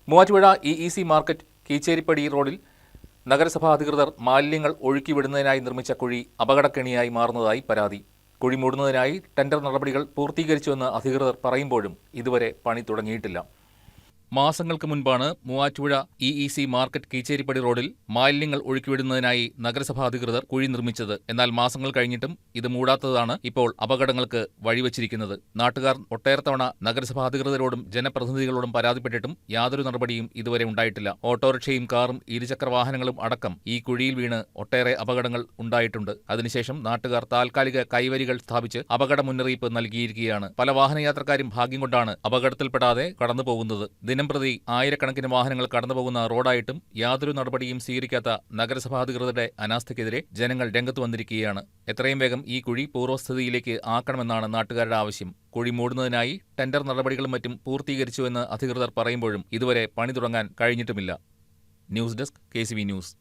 Muvattupuzha ഇ.സി market Keecheripady റോഡിൽ നഗരസഭാ അധികൃതർ മാലിന്യങ്ങൾ ഒഴുക്കിവിടുന്നതിനായി നിർമ്മിച്ച കുഴി അപകടക്കെണിയായി മാറുന്നതായി പരാതി. കുഴി മൂടുന്നതിനായി ടെൻഡർ നടപടികൾ പൂർത്തീകരിച്ചുവെന്ന് അധികൃതർ പറയുമ്പോഴും ഇതുവരെ പണി തുടങ്ങിയിട്ടില്ല. മാസങ്ങൾക്ക് മുൻപാണ് മൂവാറ്റുപുഴ ഇ.സി മാർക്കറ്റ് കീച്ചേരിപ്പടി റോഡിൽ മാലിന്യങ്ങൾ ഒഴുക്കിവിടുന്നതിനായി നഗരസഭാ അധികൃതർ കുഴി നിർമ്മിച്ചത്. എന്നാൽ മാസങ്ങൾ കഴിഞ്ഞിട്ടും ഇത് മൂടാത്തതാണ് ഇപ്പോൾ അപകടങ്ങൾക്ക് വഴിവെച്ചിരിക്കുന്നത്. നാട്ടുകാർ ഒട്ടേറെ തവണ നഗരസഭാ അധികൃതരോടും ജനപ്രതിനിധികളോടും പരാതിപ്പെട്ടിട്ടും യാതൊരു നടപടിയും ഇതുവരെ ഉണ്ടായിട്ടില്ല. ഓട്ടോറിക്ഷയും കാറും ഇരുചക്ര വാഹനങ്ങളും അടക്കം ഈ കുഴിയിൽ വീണ് ഒട്ടേറെ അപകടങ്ങൾ ഉണ്ടായിട്ടുണ്ട്. അതിനുശേഷം നാട്ടുകാർ താൽക്കാലിക കൈവരികൾ സ്ഥാപിച്ച് അപകട മുന്നറിയിപ്പ് നൽകിയിരിക്കുകയാണ്. പല വാഹനയാത്രക്കാരും ഭാഗ്യം കൊണ്ടാണ് അപകടത്തിൽപ്പെടാതെ കടന്നുപോകുന്നത്. ദിനംപ്രതി ആയിരക്കണക്കിന് വാഹനങ്ങൾ കടന്നുപോകുന്ന റോഡായിട്ടും യാതൊരു നടപടിയും സ്വീകരിക്കാത്ത നഗരസഭാ അധികൃതരുടെ അനാസ്ഥയ്ക്കെതിരെ ജനങ്ങൾ രംഗത്ത് വന്നിരിക്കുകയാണ്. എത്രയും വേഗം ഈ കുഴി പൂർവ്വസ്ഥിതിയിലേക്ക് ആക്കണമെന്നാണ് നാട്ടുകാരുടെ ആവശ്യം. കുഴി മൂടുന്നതിനായി ടെൻഡർ നടപടികളും മറ്റും പൂർത്തീകരിച്ചുവെന്ന് അധികൃതർ പറയുമ്പോഴും ഇതുവരെ പണി തുടങ്ങാൻ കഴിഞ്ഞിട്ടുമില്ല. News desk KCV news.